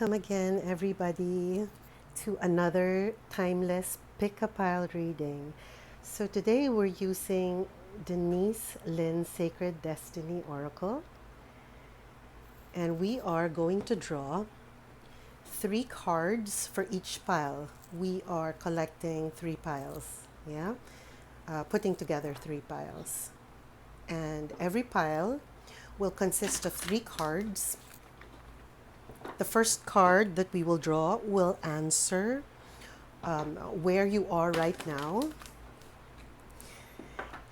Welcome again, everybody, to another timeless pick-a-pile reading. So today we're using Denise Linn's Sacred Destiny Oracle, and we are going to draw 3 cards for each pile. We are collecting 3 piles, yeah? Putting together 3 piles. And every pile will consist of 3 cards. The first card that we will draw will answer where you are right now.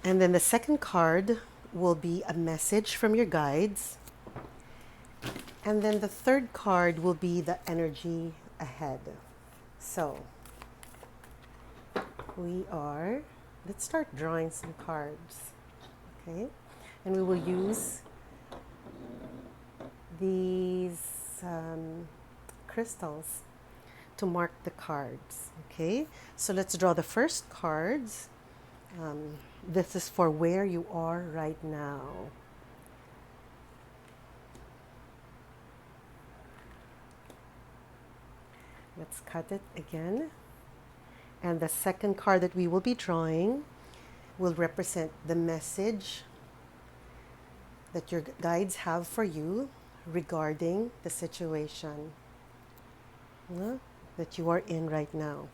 And then the second card will be a message from your guides. And then the third card will be the energy ahead. So let's start drawing some cards. Okay? And we will use these crystals to mark the cards. Okay, so let's draw the first cards. This is for where you are right now. Let's cut it again. And the second card that we will be drawing will represent the message that your guides have for you regarding the situation that you are in right now.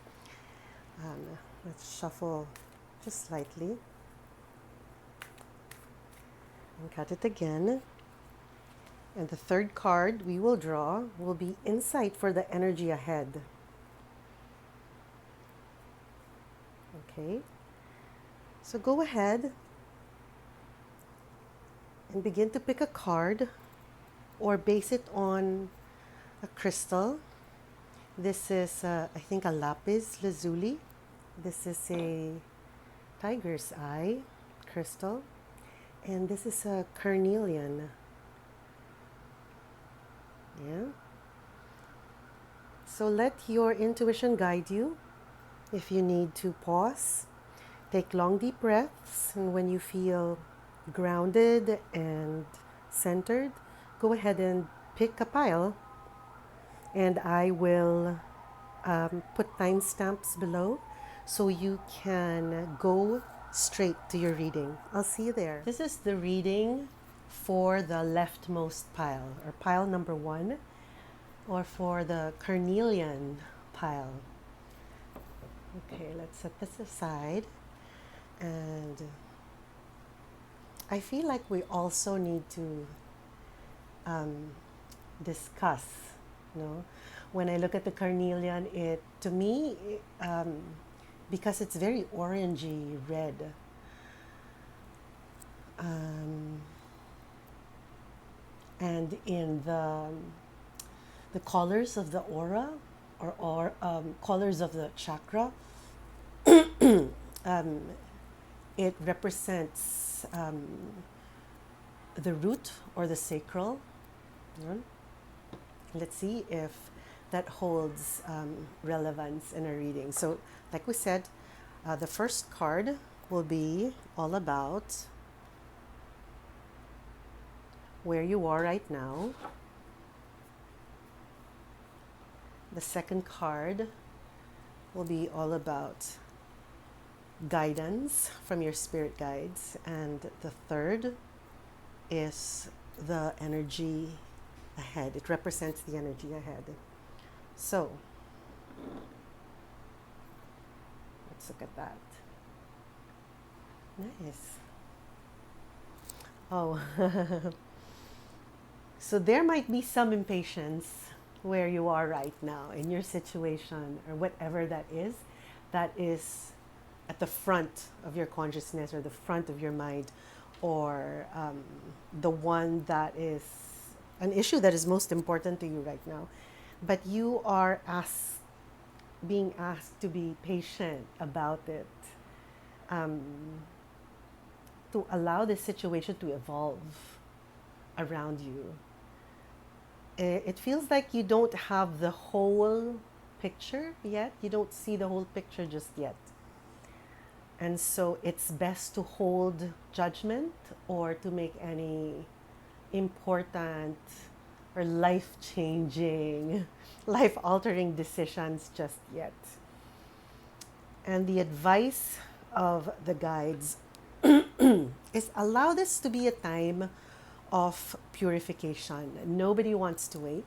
Let's shuffle just slightly and cut it again. And the third card we will draw will be insight for the energy ahead. Okay, so go ahead and begin to pick a card or base it on a crystal. This is, I think, a lapis lazuli. This is a tiger's eye crystal. And this is a carnelian. Yeah. So let your intuition guide you. If you need to pause, take long deep breaths. And when you feel grounded and centered, go ahead and pick a pile, and I will put timestamps below so you can go straight to your reading. I'll see you there. This is the reading for the leftmost pile, or pile number 1, or for the carnelian pile. Okay, let's set this aside. And I feel like we also need to discuss, when I look at the carnelian, to me, because it's very orangey red, and in the colors of the aura, or colors of the chakra, it represents the root or the sacral. Let's see if that holds relevance in a reading. So, like we said, the first card will be all about where you are right now. The second card will be all about guidance from your spirit guides. And the third is the energy ahead. It represents the energy ahead. So, let's look at that. Nice. Oh, so there might be some impatience where you are right now in your situation, or whatever that is at the front of your consciousness, or the front of your mind, or the one that is an issue that is most important to you right now. But you are being asked to be patient about it, to allow this situation to evolve around you. It feels like you don't have the whole picture yet. You don't see the whole picture just yet. And so it's best to hold judgment or to make any important or life-changing, life-altering decisions just yet. And the advice of the guides is allow this to be a time of purification. Nobody wants to wait.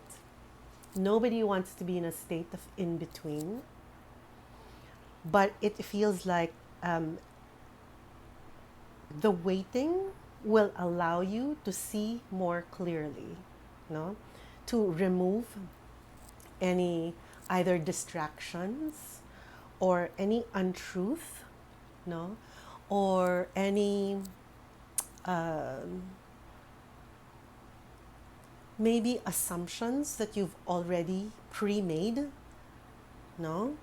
Nobody wants to be in a state of in between. But it feels like the waiting will allow you to see more clearly, no? To remove any either distractions or any untruth, no? Or any maybe assumptions that you've already pre-made, no?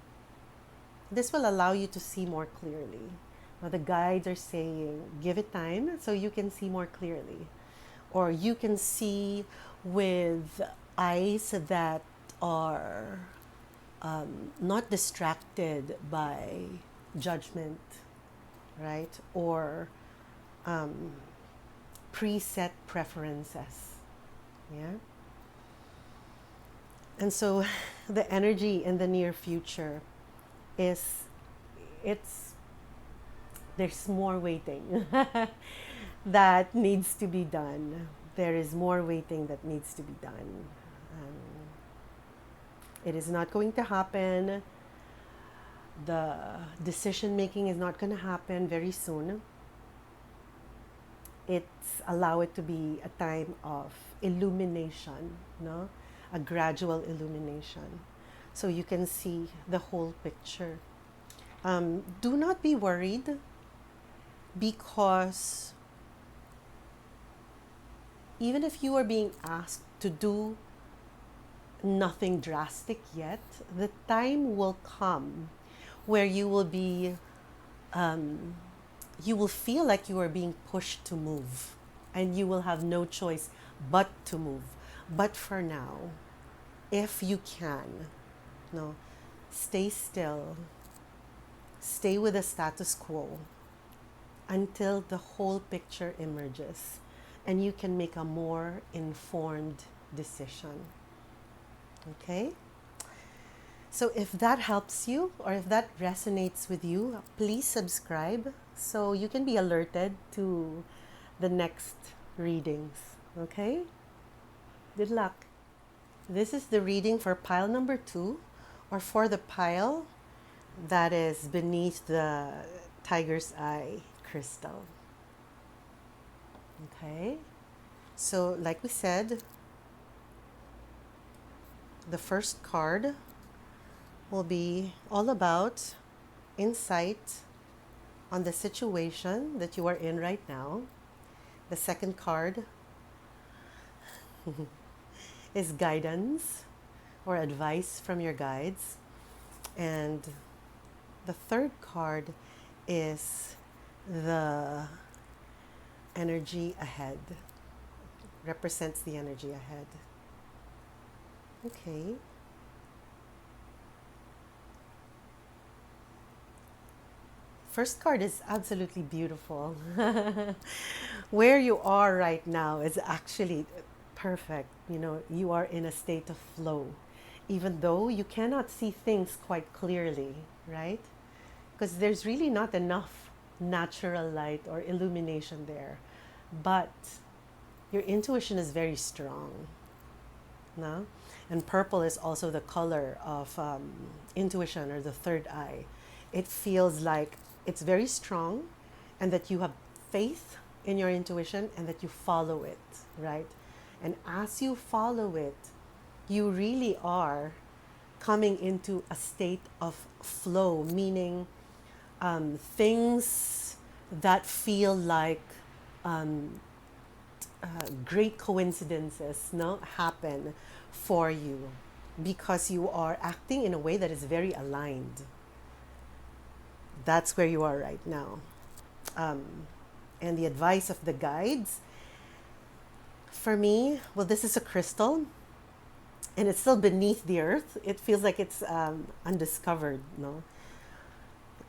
This will allow you to see more clearly. Now, the guides are saying, give it time so you can see more clearly. Or you can see with eyes that are not distracted by judgment, right? Or preset preferences. Yeah. And so the energy in the near future is there's more waiting that needs to be done. There is more waiting that needs to be done. It is not going to happen. The decision making is not going to happen very soon. Allow it to be a time of illumination, no? A gradual illumination. So you can see the whole picture. Do not be worried, because even if you are being asked to do nothing drastic yet, the time will come where you will be, you will feel like you are being pushed to move, and you will have no choice but to move. But for now, if you can, no, stay still, stay with the status quo until the whole picture emerges and you can make a more informed decision. Okay? So if that helps you, or if that resonates with you, please subscribe so you can be alerted to the next readings. Okay? Good luck. This is the reading for pile number 2, or for the pile that is beneath the tiger's eye crystal. Okay? So like we said, the first card will be all about insight on the situation that you are in right now. The second card is guidance or advice from your guides. And the third card is the energy ahead. Represents the energy ahead. Okay. First card is absolutely beautiful. Where you are right now is actually perfect. You know, you are in a state of flow, even though you cannot see things quite clearly, right? Because there's really not enough natural light or illumination there. But your intuition is very strong, no? And purple is also the color of intuition, or the third eye. It feels like it's very strong, and that you have faith in your intuition and that you follow it, right? And as you follow it, you really are coming into a state of flow, meaning things that feel like great coincidences, no, happen for you because you are acting in a way that is very aligned. That's where you are right now. And the advice of the guides, for me, well, this is a crystal and it's still beneath the earth. It feels like it's undiscovered, no?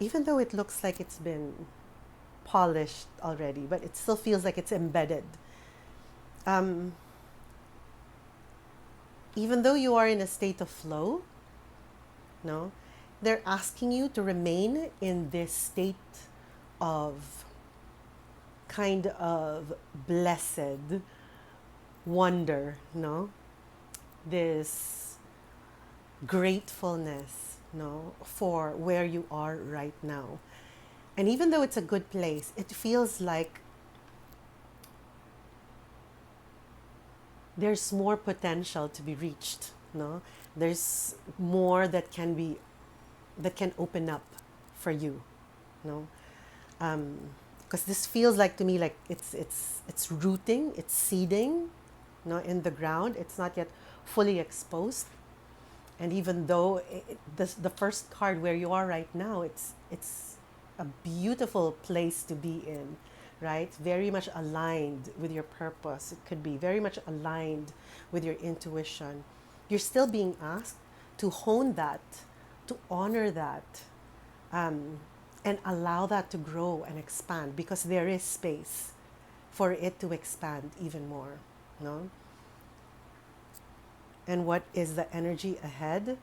Even though it looks like it's been polished already, but it still feels like it's embedded. even though you are in a state of flow, no, they're asking you to remain in this state of kind of blessed wonder, no, this gratefulness, no, for where you are right now. And even though it's a good place, it feels like there's more potential to be reached, no, there's more that can open up for you, no, because this feels like to me like it's rooting, it's seeding, no, in the ground. It's not yet fully exposed. And even though the first card where you are right now, it's a beautiful place to be in, right? Very much aligned with your purpose. It could be very much aligned with your intuition. You're still being asked to hone that, to honor that, and allow that to grow and expand, because there is space for it to expand even more, no? And what is the energy ahead?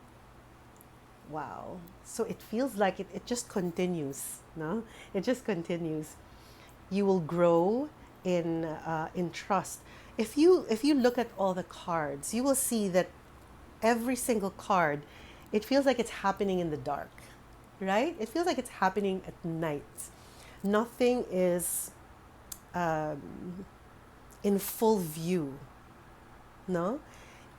Wow. So it feels like it just continues, no? It just continues. You will grow in trust. If you look at all the cards, you will see that every single card, it feels like it's happening in the dark, right? It feels like it's happening at night. Nothing is in full view, no?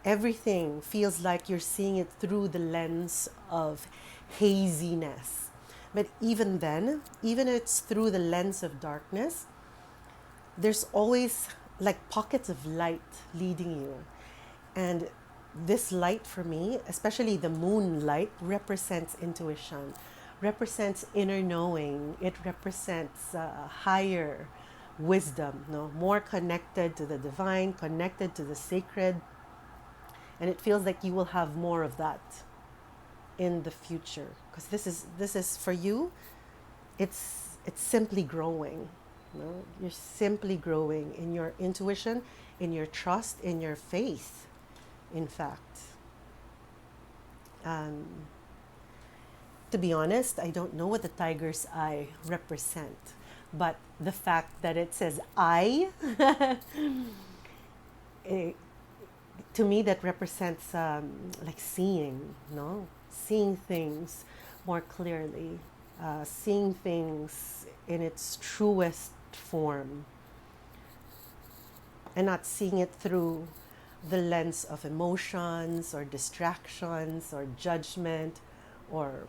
Everything feels like you're seeing it through the lens of haziness. But even then, even if it's through the lens of darkness, there's always like pockets of light leading you. And this light for me, especially the moonlight, represents intuition, represents inner knowing. It represents higher wisdom, no, more connected to the divine, connected to the sacred. And it feels like you will have more of that in the future, because this is for you. It's simply growing, you know? You're simply growing in your intuition, in your trust, in your faith, in fact. um, to be honest, I don't know what the tiger's eye represent, but the fact that it says I, it, to me that represents like seeing, no, seeing things more clearly, seeing things in its truest form, and not seeing it through the lens of emotions or distractions or judgment or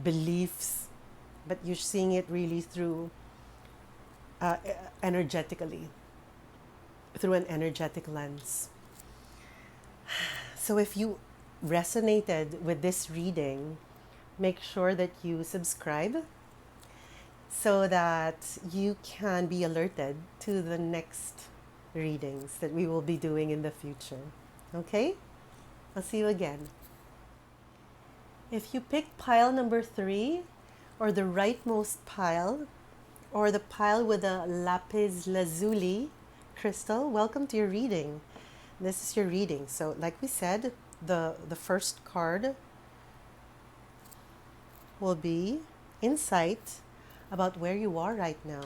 beliefs, but you're seeing it really through uh, energetically, through an energetic lens. So if you resonated with this reading, make sure that you subscribe so that you can be alerted to the next readings that we will be doing in the future. Okay? I'll see you again. If you picked pile number 3, or the rightmost pile, or the pile with a lapis lazuli crystal, welcome to your reading. This is your reading. So like we said, the first card will be insight about where you are right now.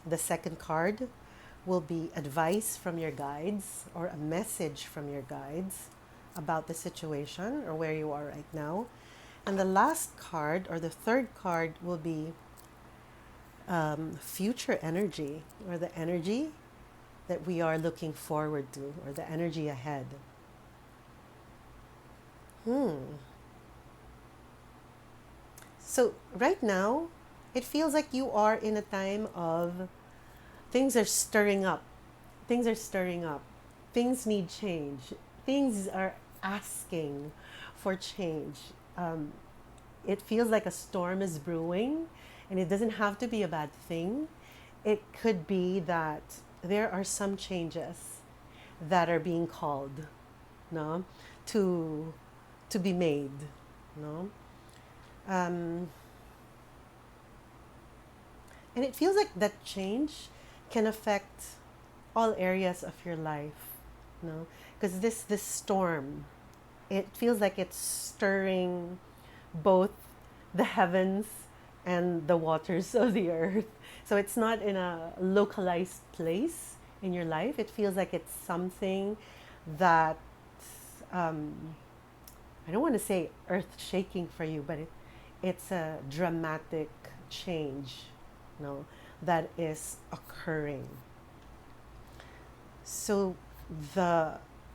The second card will be advice from your guides, or a message from your guides about the situation or where you are right now. And the last card, or the third card, will be future energy, or the energy that we are looking forward to, or the energy ahead. So right now, it feels like you are in a time of things are stirring up. Things are stirring up. Things need change. Things are asking for change. It feels like a storm is brewing, and it doesn't have to be a bad thing. It could be that there are some changes that are being called, no, to to be made, no. Um, and it feels like that change can affect all areas of your life. No, because this storm, it feels like it's stirring both the heavens and the waters of the earth. So it's not in a localized place in your life. It feels like it's something that um, I don't want to say earth shaking for you, but it's a dramatic change, no, that is occurring. So the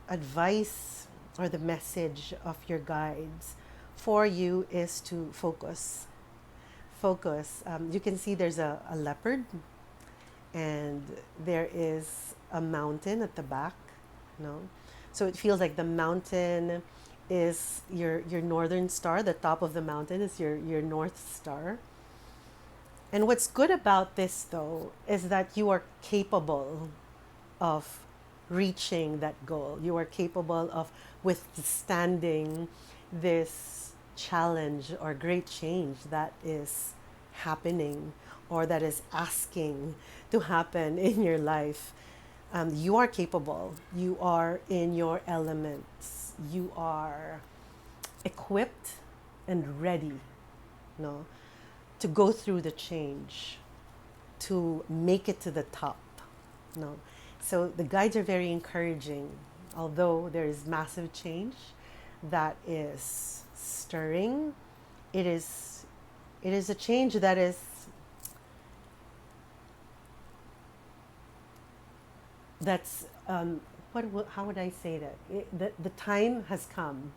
advice or the message of your guides for you is to focus. Focus. You can see there's a leopard, and there is a mountain at the back. No, so it feels like the mountain is your northern star. The top of the mountain is your north star. And what's good about this though is that you are capable of reaching that goal. You are capable of withstanding this challenge or great change that is happening or that is asking to happen in your life. You are capable. You are in your elements. You are equipped and ready, no, to go through the change, to make it to the top. No. So the guides are very encouraging, although there is massive change that is stirring. It is a change that is that's how would I say that? The time has come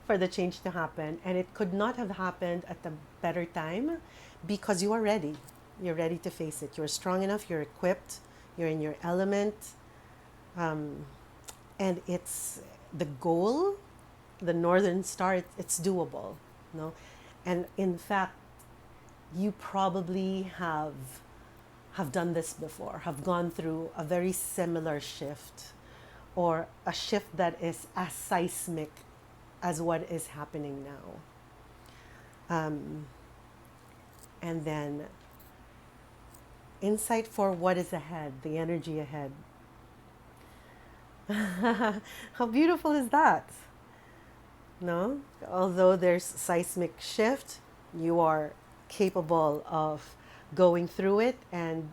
for the change to happen, and it could not have happened at a better time because you are ready. You're ready to face it. You're strong enough. You're equipped. You're in your element, and it's the goal, the Northern Star. It's doable, no, and in fact, you probably have done this before, have gone through a very similar shift or a shift that is as seismic as what is happening now. And then insight for what is ahead, the energy ahead. How beautiful is that? No? Although there's seismic shift, you are capable of going through it and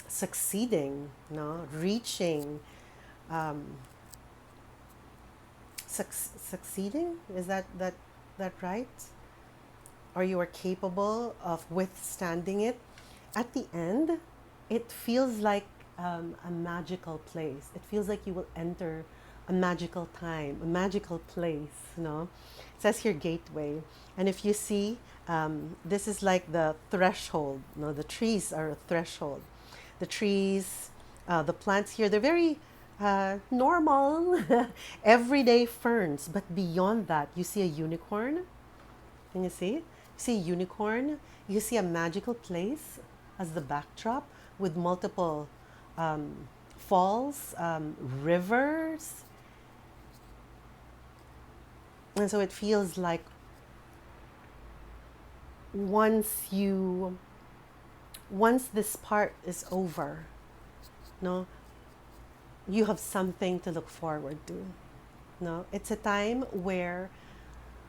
succeeding, no, reaching, succeeding. Is that right? Or you are capable of withstanding it. At the end, it feels like a magical place. It feels like you will enter a magical time, a magical place. No, it says here gateway, and if you see, this is like the threshold. No, the trees are a threshold. The trees, the plants here, they're very normal, everyday ferns. But beyond that, you see a unicorn. Can you see? You see a unicorn. You see a magical place as the backdrop with multiple falls, rivers. And so it feels like once this part is over, no, you have something to look forward to. No, it's a time where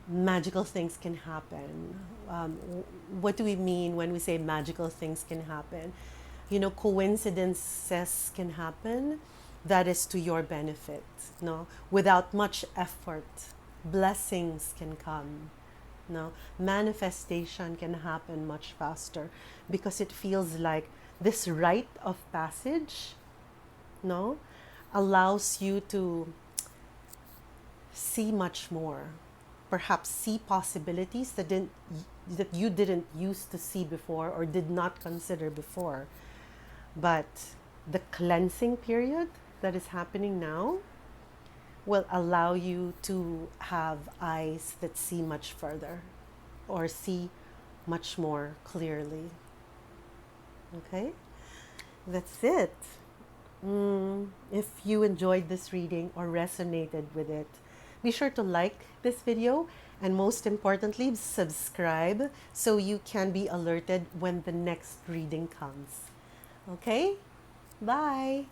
magical things can happen. What do we mean when we say magical things can happen? You know, coincidences can happen that is to your benefit, no, without much effort. Blessings can come, no, manifestation can happen much faster because it feels like this rite of passage, no, allows you to see much more, perhaps see possibilities that you didn't used to see before or did not consider before. But the cleansing period that is happening now will allow you to have eyes that see much further or see much more clearly. Okay? That's it. If you enjoyed this reading or resonated with it, be sure to like this video and most importantly, subscribe so you can be alerted when the next reading comes. Okay? Bye.